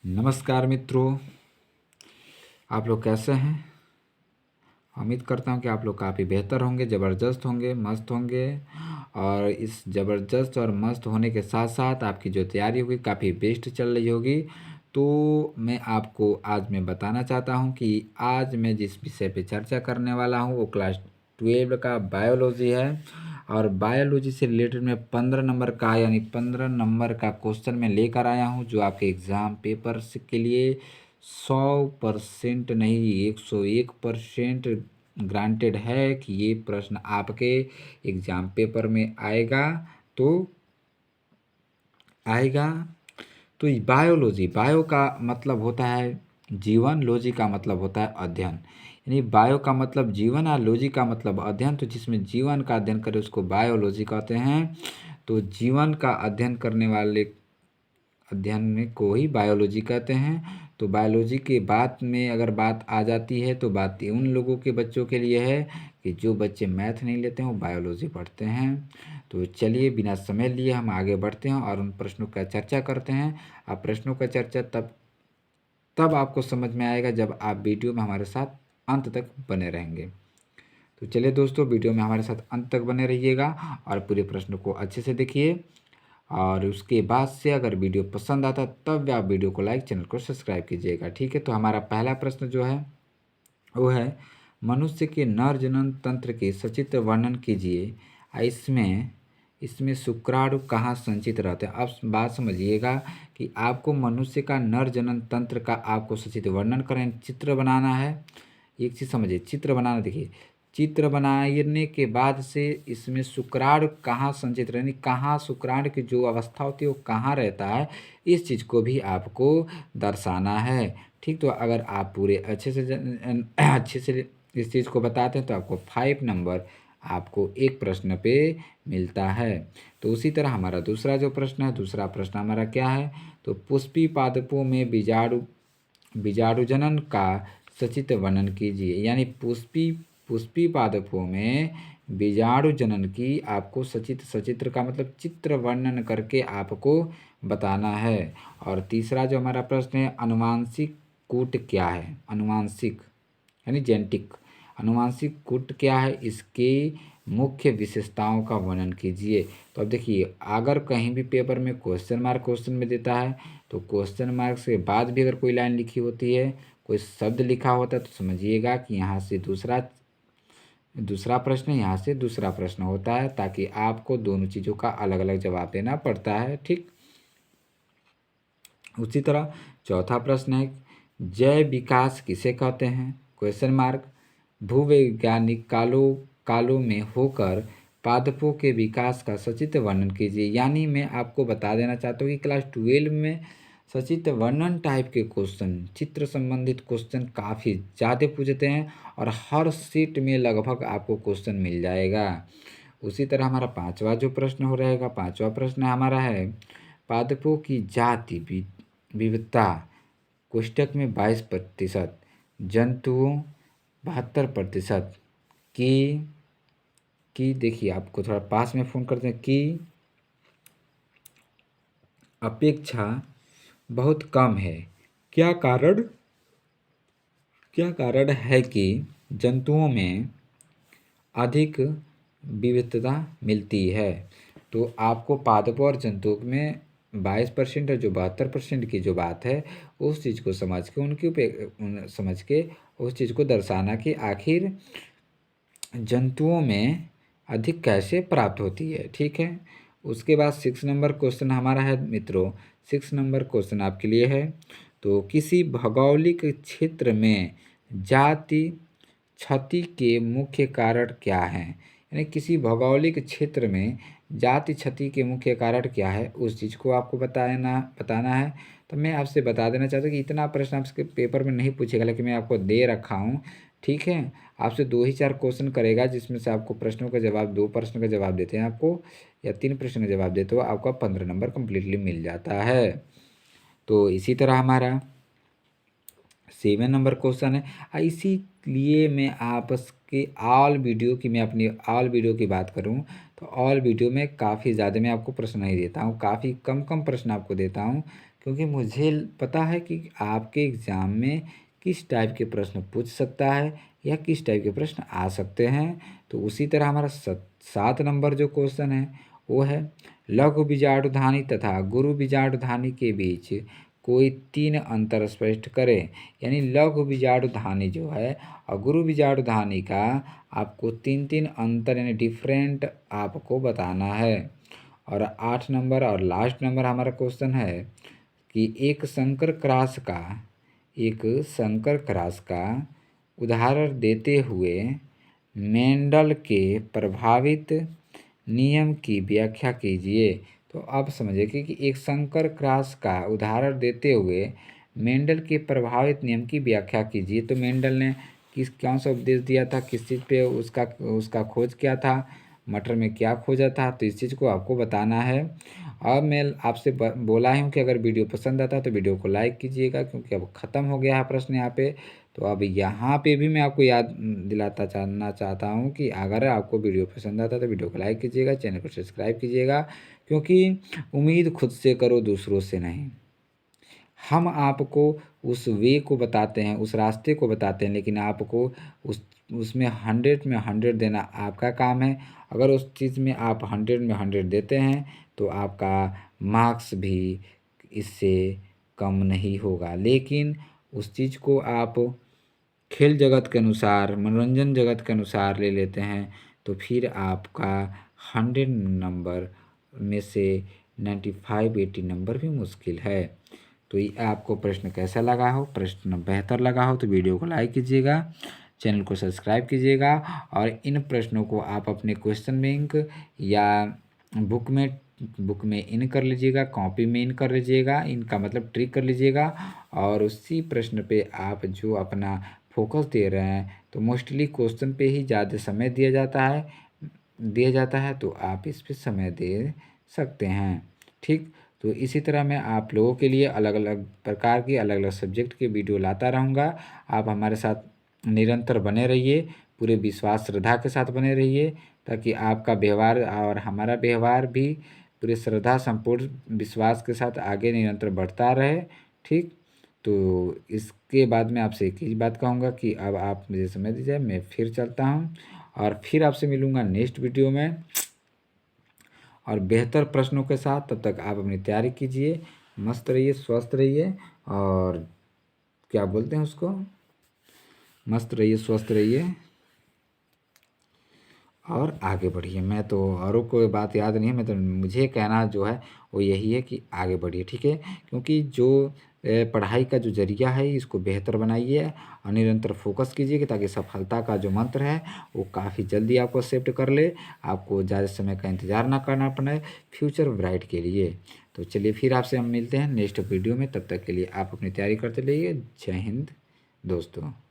नमस्कार मित्रों, आप लोग कैसे हैं। उम्मीद करता हूं कि आप लोग काफ़ी बेहतर होंगे, ज़बरदस्त होंगे, मस्त होंगे। और इस ज़बरदस्त और मस्त होने के साथ साथ आपकी जो तैयारी होगी काफ़ी बेस्ट चल रही होगी। तो मैं आपको आज मैं बताना चाहता हूं कि आज मैं जिस विषय पे चर्चा करने वाला हूं वो क्लास 12 का बायोलॉजी है। और बायोलॉजी से रिलेटेड मैं 15 नंबर का यानी 15 नंबर का क्वेश्चन मैं लेकर आया हूं, जो आपके एग्ज़ाम पेपर के लिए 100% नहीं 101% ग्रांटेड है कि ये प्रश्न आपके एग्ज़ाम पेपर में आएगा। तो आएगा तो ये बायोलॉजी, बायो का मतलब होता है जीवन, लॉजी का मतलब होता है अध्ययन। यानी बायो का मतलब जीवन और लॉजी का मतलब अध्ययन। तो जिसमें जीवन का अध्ययन करे उसको बायोलॉजी कहते हैं। तो जीवन का अध्ययन करने वाले अध्ययन में को ही बायोलॉजी कहते हैं। तो बायोलॉजी के बात में अगर बात आ जाती है तो बात उन लोगों के बच्चों के लिए है कि जो बच्चे मैथ नहीं लेते हैं वो बायोलॉजी पढ़ते हैं। तो चलिए बिना समय लिए हम आगे बढ़ते हैं और उन प्रश्नों का चर्चा करते हैं। आप प्रश्नों का चर्चा तब आपको समझ में आएगा जब आप वीडियो में हमारे साथ अंत तक बने रहेंगे। तो चलिए दोस्तों, वीडियो में हमारे साथ अंत तक बने रहिएगा और पूरे प्रश्न को अच्छे से देखिए। और उसके बाद से अगर वीडियो पसंद आता तब आप वीडियो को लाइक, चैनल को सब्सक्राइब कीजिएगा। ठीक है, तो हमारा पहला प्रश्न जो है वो है मनुष्य के नर जनन तंत्र के सचित्र वर्णन कीजिए। इसमें इसमें शुक्राणु कहाँ संचित रहते हैं। अब बात समझिएगा कि आपको मनुष्य का नर जनन तंत्र का आपको सचित्र वर्णन करें, चित्र बनाना है। एक चीज़ समझिए, चित्र बनाना, देखिए चित्र बनाने के बाद से इसमें शुक्राणु कहाँ संचित रहने, कहाँ शुक्राणु की जो अवस्था होती है वो कहाँ रहता है, इस चीज़ को भी आपको दर्शाना है। ठीक, तो अगर आप पूरे अच्छे से इस चीज़ को बताते हैं तो आपको 5 नंबर आपको एक प्रश्न पे मिलता है। तो उसी तरह हमारा दूसरा जो प्रश्न है, दूसरा प्रश्न हमारा क्या है, तो पुष्पी पादपों में बीजाणुजनन का सचित्र वर्णन कीजिए। यानी पुष्पी पादपों में बीजाणु जनन की आपको सचित्र का मतलब चित्र वर्णन करके आपको बताना है। और तीसरा जो हमारा प्रश्न है, अनुवांशिक कूट क्या है। अनुवांशिक यानी जेनेटिक, अनुवांशिक कूट क्या है, इसके मुख्य विशेषताओं का वर्णन कीजिए। तो अब देखिए, अगर कहीं भी पेपर में क्वेश्चन में देता है तो क्वेश्चन मार्क के बाद भी अगर कोई लाइन लिखी होती है, कोई शब्द लिखा होता है, तो समझिएगा कि यहाँ से दूसरा प्रश्न, यहाँ से दूसरा प्रश्न होता है, ताकि आपको दोनों चीज़ों का अलग अलग जवाब देना पड़ता है। ठीक, उसी तरह चौथा प्रश्न है, जैव विकास किसे कहते हैं, क्वेश्चन मार्क। भूवैज्ञानिक कालों में होकर पादपों के विकास का सचित्र वर्णन कीजिए। यानी मैं आपको बता देना चाहता हूँ कि क्लास 12 में सचित्र वर्णन टाइप के क्वेश्चन, चित्र संबंधित क्वेश्चन काफ़ी ज़्यादा पूछते हैं और हर सीट में लगभग आपको क्वेश्चन मिल जाएगा। उसी तरह हमारा पांचवा जो प्रश्न हो रहेगा, पांचवा प्रश्न हमारा है, पादपों की जाति विविधता कोष्ठक में 22%, जंतुओं 72% की देखिए, आपको थोड़ा पास में फ़ोन करते हैं, की अपेक्षा बहुत कम है। क्या कारण है कि जंतुओं में अधिक विविधता मिलती है। तो आपको पादपों और जंतुओं में 22% और जो 72% की जो बात है, उस चीज़ को समझ के उस चीज़ को दर्शाना कि आखिर जंतुओं में अधिक कैसे प्राप्त होती है। ठीक है, उसके बाद 6 नंबर क्वेश्चन हमारा है मित्रों, 6 नंबर क्वेश्चन आपके लिए है। तो किसी भौगोलिक क्षेत्र में जाति क्षति के मुख्य कारण क्या हैं। यानी किसी भौगोलिक क्षेत्र में जाति क्षति के मुख्य कारण क्या है, उस चीज़ को आपको बताना है। तो मैं आपसे बता देना चाहता हूँ कि इतना प्रश्न आपके पेपर में नहीं पूछेगा, लेकिन मैं आपको दे रखा हूँ। ठीक है, आपसे 2 ही 4 क्वेश्चन करेगा, जिसमें से आपको प्रश्नों का जवाब 2 प्रश्न का जवाब देते हैं आपको, या 3 प्रश्न का जवाब देते हो आपका 15 नंबर कम्प्लीटली मिल जाता है। तो इसी तरह हमारा 7 नंबर क्वेश्चन है। इसीलिए मैं आपस के मैं अपनी ऑल वीडियो की बात करूं तो ऑल वीडियो में काफ़ी ज़्यादा मैं आपको प्रश्न नहीं देता हूँ, काफ़ी कम कम प्रश्न आपको देता हूँ, क्योंकि मुझे पता है कि आपके एग्ज़ाम में किस टाइप के प्रश्न पूछ सकता है या किस टाइप के प्रश्न आ सकते हैं। तो उसी तरह हमारा 7 नंबर जो क्वेश्चन है वो है, लघु बीजाणुधानी तथा गुरु बीजाणुधानी के बीच कोई 3 अंतर स्पष्ट करें। यानी लघु बीजाणुधानी जो है और गुरु बीजाणुधानी का आपको 3 अंतर यानी डिफरेंट आपको बताना है। और 8 नंबर और लास्ट नंबर हमारा क्वेश्चन है कि एक संकर क्रास का उदाहरण देते हुए मेंडल के प्रभावित नियम की व्याख्या कीजिए। तो अब समझिए कि एक संकर क्रास का उदाहरण देते हुए मेंडल के प्रभावित नियम की व्याख्या कीजिए। तो मेंडल ने कौन सा उपदेश दिया था, किस चीज़ पे उसका उसका खोज क्या था, मटर में क्या खोजा था, तो इस चीज़ को आपको बताना है। और मैं आपसे बोला हूँ कि अगर वीडियो पसंद आता है तो वीडियो को लाइक कीजिएगा, क्योंकि अब ख़त्म हो गया है प्रश्न यहाँ पे। तो अब यहाँ पे भी मैं आपको याद दिलाता जानना चाहता हूँ कि अगर आपको वीडियो पसंद आता है तो वीडियो को लाइक कीजिएगा, चैनल को सब्सक्राइब कीजिएगा, क्योंकि उम्मीद खुद से करो, दूसरों से नहीं। हम आपको उस वे को बताते हैं, उस रास्ते को बताते हैं, लेकिन आपको उसमें 100 में 100 देना आपका काम है। अगर उस चीज़ में आप 100 में 100 देते हैं तो आपका मार्क्स भी इससे कम नहीं होगा। लेकिन उस चीज़ को आप खेल जगत के अनुसार, मनोरंजन जगत के अनुसार ले लेते हैं तो फिर आपका 100 नंबर में से 95-80 नंबर भी मुश्किल है। तो ये आपको प्रश्न कैसा लगा हो, प्रश्न बेहतर लगा हो तो वीडियो को लाइक कीजिएगा, चैनल को सब्सक्राइब कीजिएगा, और इन प्रश्नों को आप अपने क्वेश्चन बैंक या बुक में इन कर लीजिएगा, कॉपी में इन कर लीजिएगा, इनका मतलब ट्रिक कर लीजिएगा। और उसी प्रश्न पे आप जो अपना फोकस दे रहे हैं, तो मोस्टली क्वेश्चन पे ही ज़्यादा समय दिया जाता है, तो आप इस पे समय दे सकते हैं। ठीक, तो इसी तरह मैं आप लोगों के लिए अलग अलग प्रकार की अलग अलग सब्जेक्ट के वीडियो लाता रहूँगा। आप हमारे साथ निरंतर बने रहिए, पूरे विश्वास श्रद्धा के साथ बने रहिए, ताकि आपका व्यवहार और हमारा व्यवहार भी पूरे श्रद्धा संपूर्ण विश्वास के साथ आगे निरंतर बढ़ता रहे। ठीक, तो इसके बाद मैं आपसे एक ही बात कहूँगा कि अब आप मुझे समय दीजिए, मैं फिर चलता हूँ और फिर आपसे मिलूँगा नेक्स्ट वीडियो में और बेहतर प्रश्नों के साथ। तब तक आप अपनी तैयारी कीजिए, मस्त रहिए, स्वस्थ रहिए, और क्या बोलते हैं उसको, मस्त रहिए, स्वस्थ रहिए और आगे बढ़िए। मैं तो औरों को बात याद नहीं है, मैं तो मुझे कहना जो है वो यही है कि आगे बढ़िए। ठीक है, क्योंकि जो पढ़ाई का जो ज़रिया है इसको बेहतर बनाइए और निरंतर फोकस कीजिए, कि ताकि सफलता का जो मंत्र है वो काफ़ी जल्दी आपको एक्सेप्ट कर ले, आपको ज़्यादा समय का इंतज़ार ना करना पड़े फ्यूचर ब्राइट के लिए। तो चलिए फिर आपसे हम मिलते हैं नेक्स्ट वीडियो में, तब तक के लिए आप अपनी तैयारी करते रहिए। जय हिंद दोस्तों।